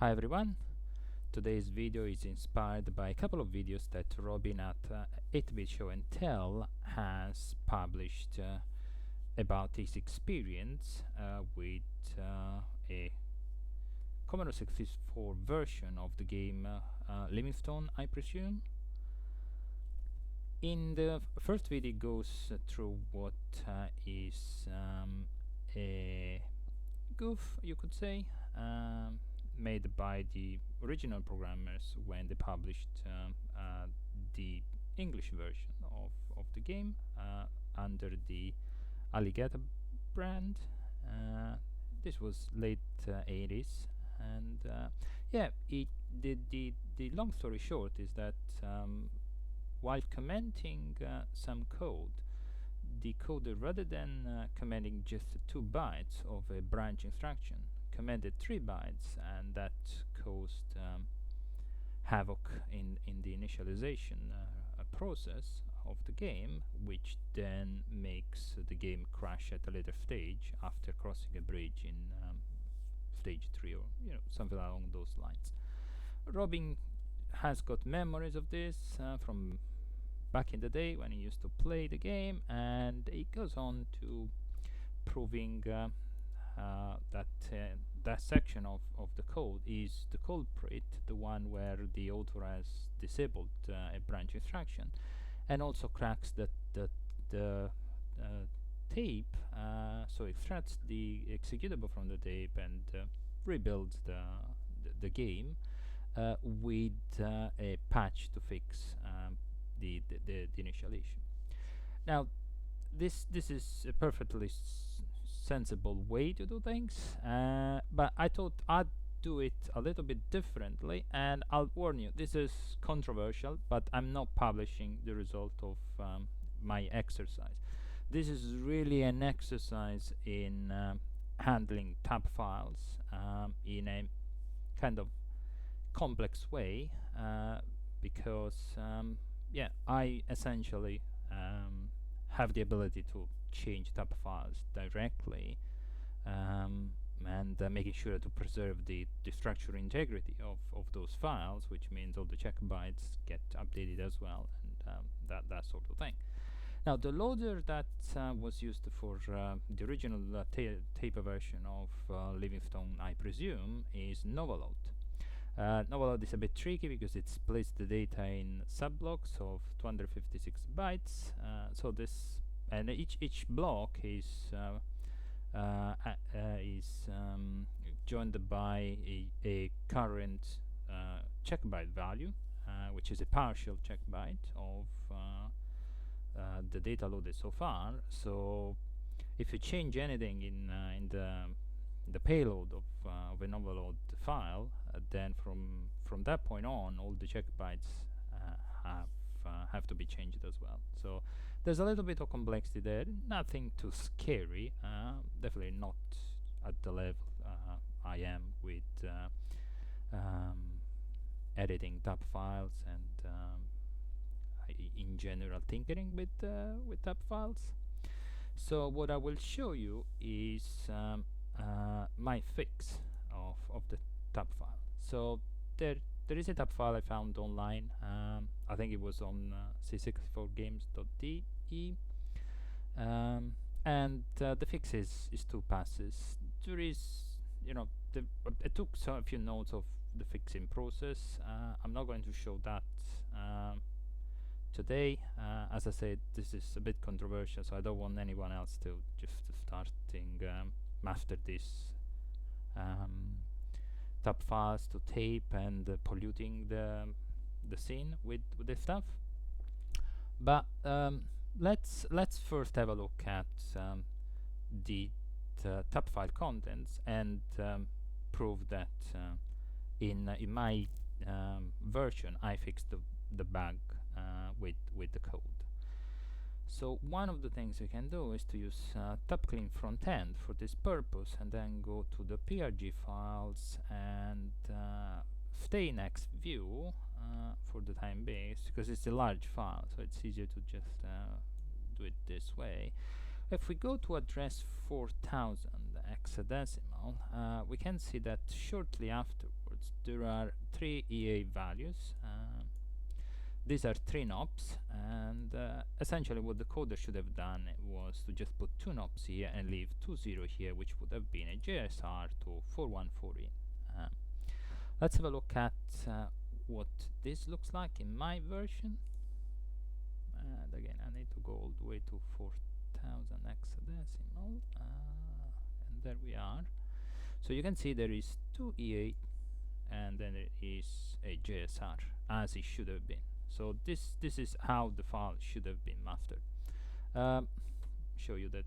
Hi everyone, today's video is inspired by a couple of videos that Robin at 8-Bit Show and Tell has published about his experience with a Commodore 64 version of the game Livingstone, I presume. In the first video it goes through what is a goof, you could say, made by the original programmers when they published the English version of the game under the Alligator brand. This was late 80s, and yeah, the long story short is that while commenting some code, the coder, rather than commenting just 2 bytes of a branch instruction, commented 3 bytes, and that caused havoc in the initialization process of the game, which then makes the game crash at a later stage after crossing a bridge in stage 3 or something along those lines. Robin has got memories of this from back in the day when he used to play the game, and it goes on to proving that that section of the code is the culprit, the one where the author has disabled a branch instruction, and also cracks the tape, so extracts the executable from the tape and rebuilds the game with a patch to fix the initial issue. Now, this is a perfectly sensible way to do things, but I thought I'd do it a little bit differently, and I'll warn you, this is controversial, but I'm not publishing the result of my exercise. This is really an exercise in handling tab files in a kind of complex way, because yeah, I essentially have the ability to change tab files directly, and making sure to preserve the structural integrity of those files, which means all the check bytes get updated as well, and that sort of thing. Now, the loader that was used for the original tape version of Livingstone, I presume, is Novaload. Novaload is a bit tricky because it splits the data in subblocks of 256 bytes. So this, and each block is joined by a current check byte value, which is a partial check byte of the data loaded so far. So if you change anything in the payload of a Novaload file, then from that point on, all the check bytes have to be changed as well. So there's a little bit of complexity there, nothing too scary, definitely not at the level I am with editing tab files and in general tinkering with tab files. So what I will show you is my fix of the tab file. So there is a tab file I found online. I think it was on C64games.de, and the fix is 2 passes. There is, I took a few notes of the fixing process. I'm not going to show that today. As I said, this is a bit controversial, so I don't want anyone else to just starting master this tab files to tape and polluting the scene with this stuff. But let's first have a look at the tab file contents and prove that in my version I fixed the bug with the code. So one of the things we can do is to use tab clean front end for this purpose, and then go to the PRG files and stay next view for the time being, because it's a large file, so it's easier to just do it this way. If we go to address 4000 hexadecimal, we can see that shortly afterwards nodes. There are 3 EA values. These are 3 knobs, and essentially what the coder should have done was to just put 2 knobs here and leave 2 0 here, which would have been a JSR to 414. Let's have a look at what this looks like in my version. And again, I need to go all the way to 4000 hexadecimal, and there we are. So you can see there is 2 E8 and then there is a JSR, as it should have been. So this is how the file should have been mastered. Show you that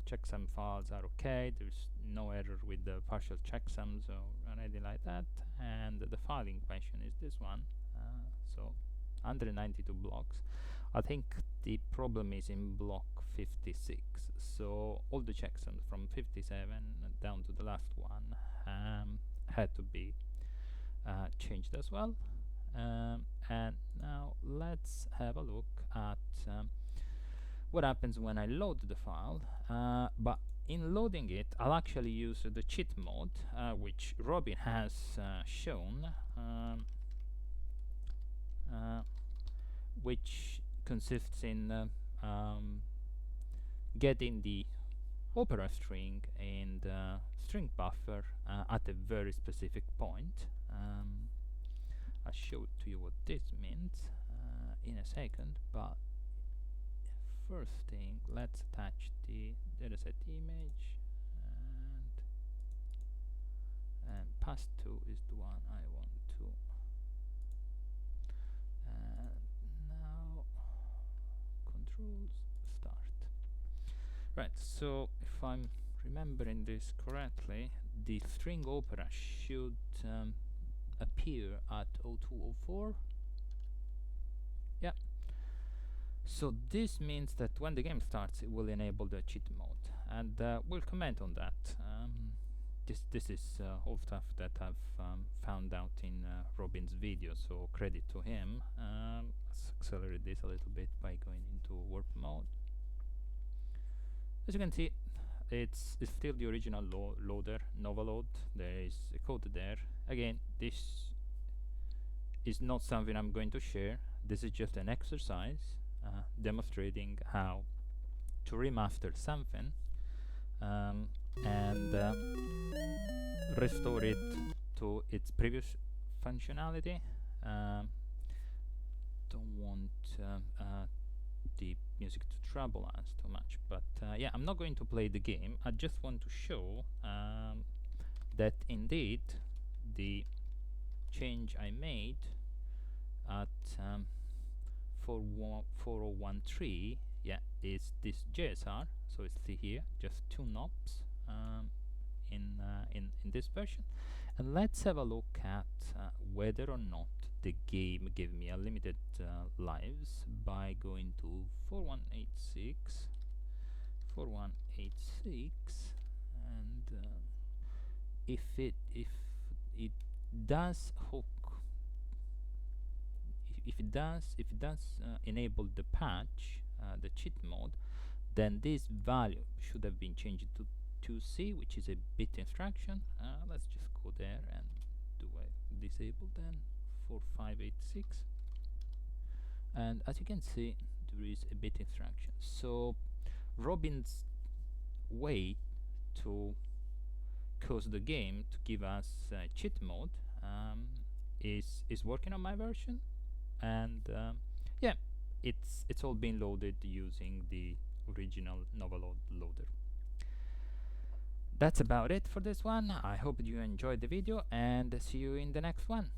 checksum files are okay. There's no error with the partial checksums or anything like that. And the file in question is this one. So 192 blocks. I think the problem is in block 56. So all the checksums from 57 down to the last one had to be changed as well. And now let's have a look at what happens when I load the file. But in loading it, I'll actually use the cheat mode, which Robin has shown, which consists in getting the opera string in the string buffer at a very specific point. I'll show it to you what this means in a second, but first thing, let's attach the dataset image, and pass2 is the one I want to. And now controls start. Right, so if I'm remembering this correctly, the string opera should appear at 0204. Yeah. So this means that when the game starts, it will enable the cheat mode, and we'll comment on that. This is all stuff that I've found out in Robin's video, so credit to him. Let's accelerate this a little bit by going into warp mode. As you can see, it's still the original loader, Novaload. There is a code there. Again, this is not something I'm going to share. This is just an exercise demonstrating how to remaster something and restore it to its previous functionality. Don't want the music to trouble us too much, but yeah, I'm not going to play the game. I just want to show that indeed the change I made at 4013, yeah, is this JSR. So it's here, just 2 knobs in this version. And let's have a look at whether or not the game gave me unlimited lives by going to 4186, and if it does hook, if it does enable the patch, the cheat mode, then this value should have been changed to 2C, which is a bit instruction. Let's just go there and do a disable then 4586, and as you can see, there is a bit instruction. So Robin's way to cause the game to give us cheat mode is working on my version, and yeah, it's all been loaded using the original Novaload loader. That's about it for this one. I hope you enjoyed the video, and see you in the next one.